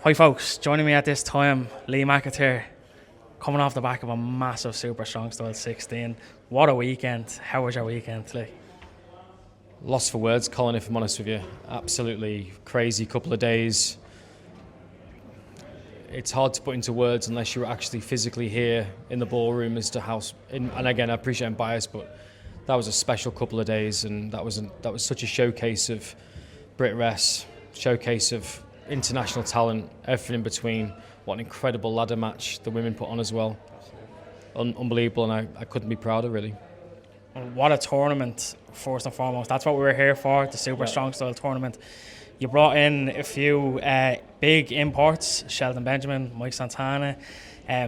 Hi folks, joining me at this time, Lee McAteer, coming off the back of a massive Super Strong Style 16. What a weekend. How was your weekend, Lee? Lost for words, Colin, if I'm honest with you. Absolutely crazy couple of days. It's hard to put into words unless you're actually physically here in the ballroom as to how, and again, I appreciate I'm biased, but that was a special couple of days, and that was such a showcase of Brit Rest, showcase of international talent, everything in between. What an incredible ladder match the women put on as well. Unbelievable, and I couldn't be prouder, really. What a tournament, first and foremost. That's what we were here for, the Super Strong Style tournament. You brought in a few big imports, Shelton Benjamin, Mike Santana,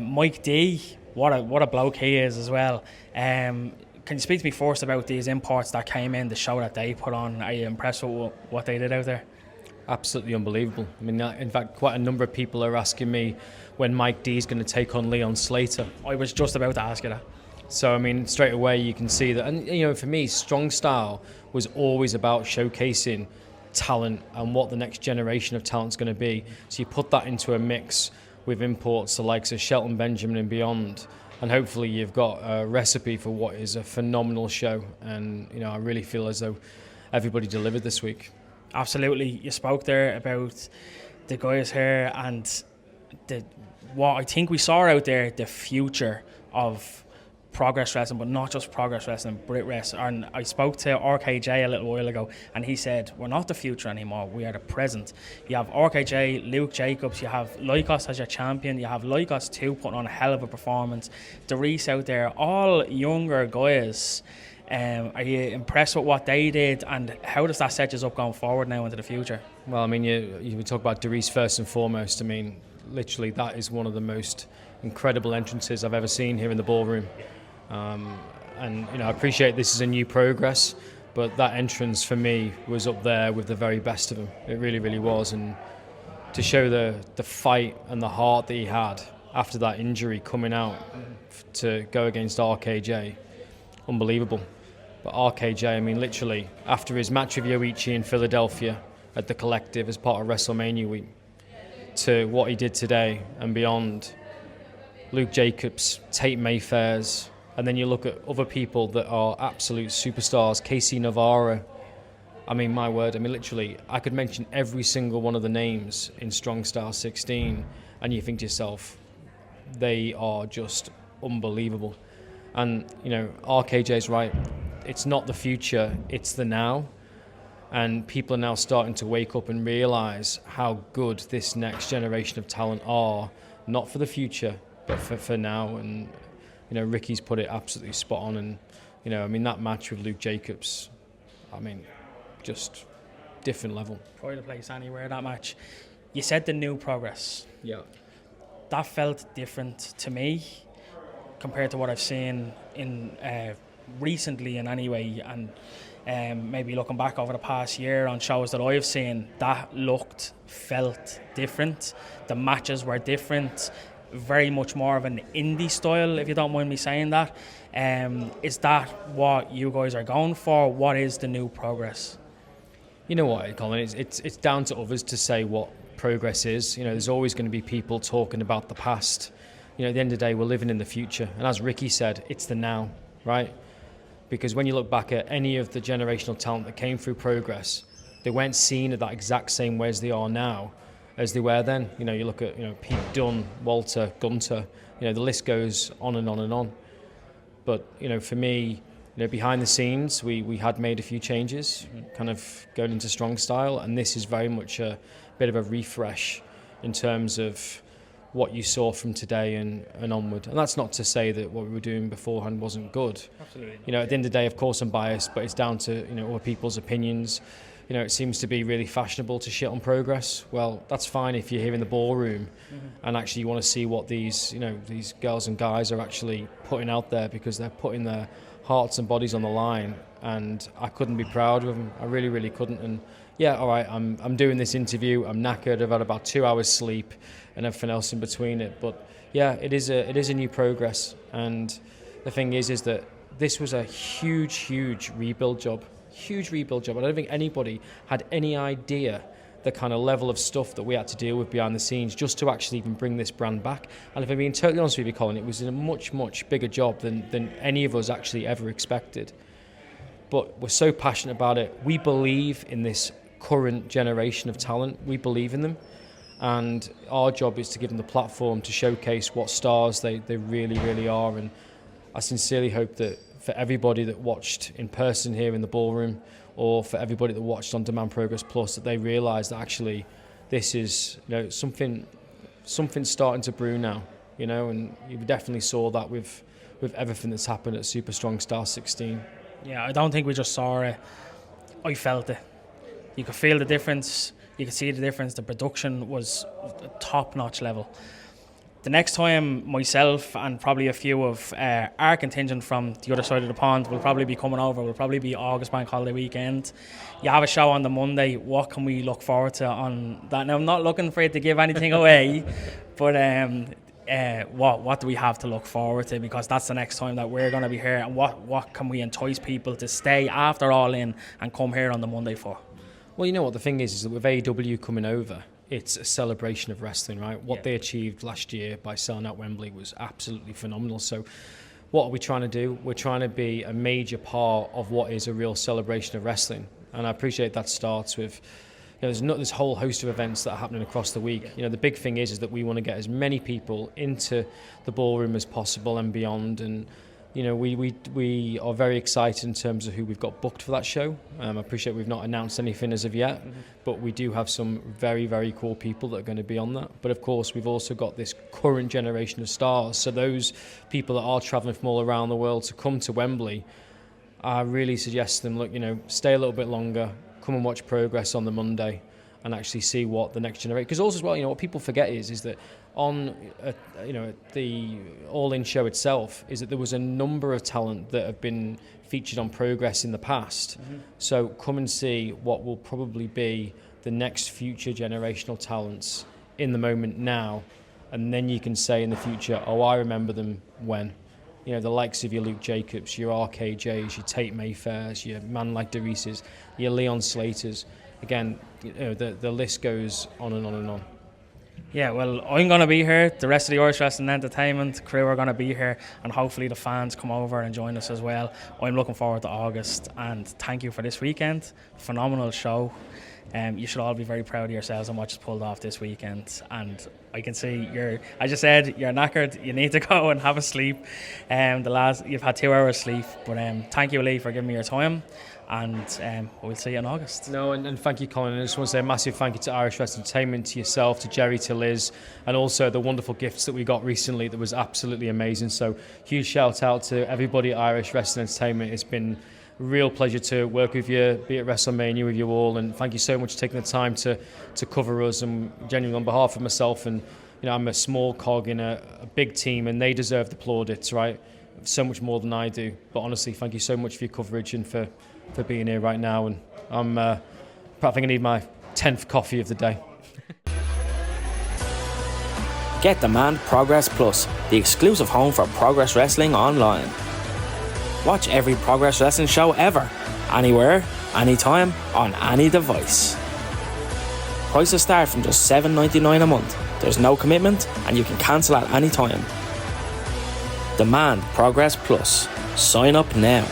Mike D. What a bloke he is as well. Can you speak to me first about these imports that came in, the show that they put on? Are you impressed with what they did out there? Absolutely unbelievable. I mean, in fact, quite a number of people are asking me when Mike D is going to take on Leon Slater. I was just about to ask you that. So, I mean, straight away you can see that. And, you know, for me, Strong Style was always about showcasing talent and what the next generation of talent's going to be. So you put that into a mix with imports the likes of Shelton Benjamin and beyond. And hopefully you've got a recipe for what is a phenomenal show. And, you know, I really feel as though everybody delivered this week. Absolutely. You spoke there about the guys here and what I think we saw out there, the future of Progress Wrestling, but not just Progress Wrestling, Brit Wrestling. And I spoke to RKJ a little while ago, and he said, we're not the future anymore, we are the present. You have RKJ, Luke Jacobs, you have Lycos as your champion, you have Lycos 2 putting on a hell of a performance, Darius out there, all younger guys. Are you impressed with what they did, and how does that set us up going forward now into the future? Well, I mean, you would talk about Darius first and foremost. I mean, literally, that is one of the most incredible entrances I've ever seen here in the ballroom. And, you know, I appreciate this is a new progress, but that entrance for me was up there with the very best of them. It really, really was. And to show the fight and the heart that he had after that injury coming out to go against RKJ, unbelievable. But RKJ, I mean, literally, after his match with Yoichi in Philadelphia at the Collective as part of WrestleMania week, to what he did today and beyond, Luke Jacobs, Tate Mayfair's, and then you look at other people that are absolute superstars, Casey Navarro. I mean, my word, I mean, literally, I could mention every single one of the names in Strong Style 16, and you think to yourself, they are just unbelievable. And, you know, RKJ's right. It's not the future, it's the now. And people are now starting to wake up and realise how good this next generation of talent are, not for the future, but for now. And, you know, Ricky's put it absolutely spot on. And, you know, I mean, that match with Luke Jacobs, I mean, just different level. Pride of place anywhere, that match. You said the new progress. Yeah. That felt different to me compared to what I've seen in recently in any way, and maybe looking back over the past year on shows that I've seen, that felt different. The matches were different, very much more of an indie style, if you don't mind me saying that. Is that what you guys are going for? What is the new progress? You know what, Colin, it's down to others to say what progress is. You know, there's always going to be people talking about the past. You know, at the end of the day, we're living in the future. And as Ricky said, it's the now, right? Because when you look back at any of the generational talent that came through Progress, they weren't seen at that exact same way as they are now, as they were then. You know, you look at, you know, Pete Dunne, Walter, Gunter, you know, the list goes on and on and on. But, you know, for me, you know, behind the scenes, we had made a few changes, kind of going into Strong Style, and this is very much a bit of a refresh in terms of what you saw from today and onward. And that's not to say that what we were doing beforehand wasn't good. Absolutely. You know, at the end of the day, of course, I'm biased, but it's down to, you know, other people's opinions. You know, it seems to be really fashionable to shit on Progress. Well, that's fine if you're here in the ballroom and actually you want to see what these, you know, these girls and guys are actually putting out there, because they're putting their hearts and bodies on the line. And I couldn't be proud of them. I really, really couldn't. And yeah, all right, I'm doing this interview. I'm knackered. I've had about 2 hours sleep and everything else in between it. But yeah, it is a new Progress. And the thing is that this was a huge rebuild job. Huge rebuild job. I don't think anybody had any idea the kind of level of stuff that we had to deal with behind the scenes just to actually even bring this brand back. And if I'm being totally honest with you, Colin, it was a much, much bigger job than any of us actually ever expected. But we're so passionate about it. We believe in this current generation of talent. We believe in them. And our job is to give them the platform to showcase what stars they really, really are. And I sincerely hope that for everybody that watched in person here in the ballroom, or for everybody that watched on Demand Progress Plus, that they realise that actually this is, something starting to brew now, and you definitely saw that with everything that's happened at Super Strong Star 16. Yeah, I don't think we just saw it. I felt it. You could feel the difference. You could see the difference. The production was top-notch level. The next time, myself and probably a few of our contingent from the other side of the pond will probably be coming over. Will probably be August Bank Holiday weekend. You have a show on the Monday. What can we look forward to on that? Now, I'm not looking for it to give anything away, but what do we have to look forward to? Because that's the next time that we're going to be here. And what can we entice people to stay after All In and come here on the Monday for? Well, you know what the thing is that with AEW coming over, it's a celebration of wrestling, right? What they achieved last year by selling out Wembley was absolutely phenomenal. So what are we trying to do? We're trying to be a major part of what is a real celebration of wrestling. And I appreciate that starts with, there's not this whole host of events that are happening across the week. The big thing is that we want to get as many people into the ballroom as possible and beyond. And we are very excited in terms of who we've got booked for that show. I appreciate we've not announced anything as of yet, but we do have some very, very cool people that are going to be on that. But of course, we've also got this current generation of stars. So those people that are travelling from all around the world to come to Wembley, I really suggest them, stay a little bit longer, come and watch Progress on the Monday and actually see what the next generation... Because also as well, what people forget is that on the All-In show itself is that there was a number of talent that have been featured on Progress in the past. So come and see what will probably be the next future generational talents in the moment now, and then you can say in the future, oh, I remember them when. The likes of your Luke Jacobs, your RKJs, your Tate Mayfairs, your man like Derises, your Leon Slaters. Again, the list goes on and on and on. Yeah, well, I'm going to be here. The rest of the Irish Wrestling Entertainment crew are going to be here, and hopefully the fans come over and join us as well. I'm looking forward to August, and thank you for this weekend. Phenomenal show. You should all be very proud of yourselves and what you pulled off this weekend. And I can see as you said, you're knackered. You need to go and have a sleep. You've had 2 hours sleep. But thank you, Lee, for giving me your time. And we'll see you in August. No, and thank you, Colin. I just want to say a massive thank you to Irish Wrestling Entertainment, to yourself, to Jerry, to Liz, and also the wonderful gifts that we got recently that was absolutely amazing. So huge shout out to everybody at Irish Wrestling Entertainment. It's been a real pleasure to work with you, be at WrestleMania with you all, and thank you so much for taking the time to cover us. And genuinely on behalf of myself, and I'm a small cog in a big team, and they deserve the plaudits, right? So much more than I do. But honestly, thank you so much for your coverage and for being here right now. And I think I need my 10th coffee of the day. Get Demand Progress Plus, the exclusive home for Progress Wrestling online. Watch every Progress Wrestling show ever, anywhere, anytime, on any device. Prices start from just $7.99 a month. There's no commitment and you can cancel at any time. Demand Progress Plus. Sign up now.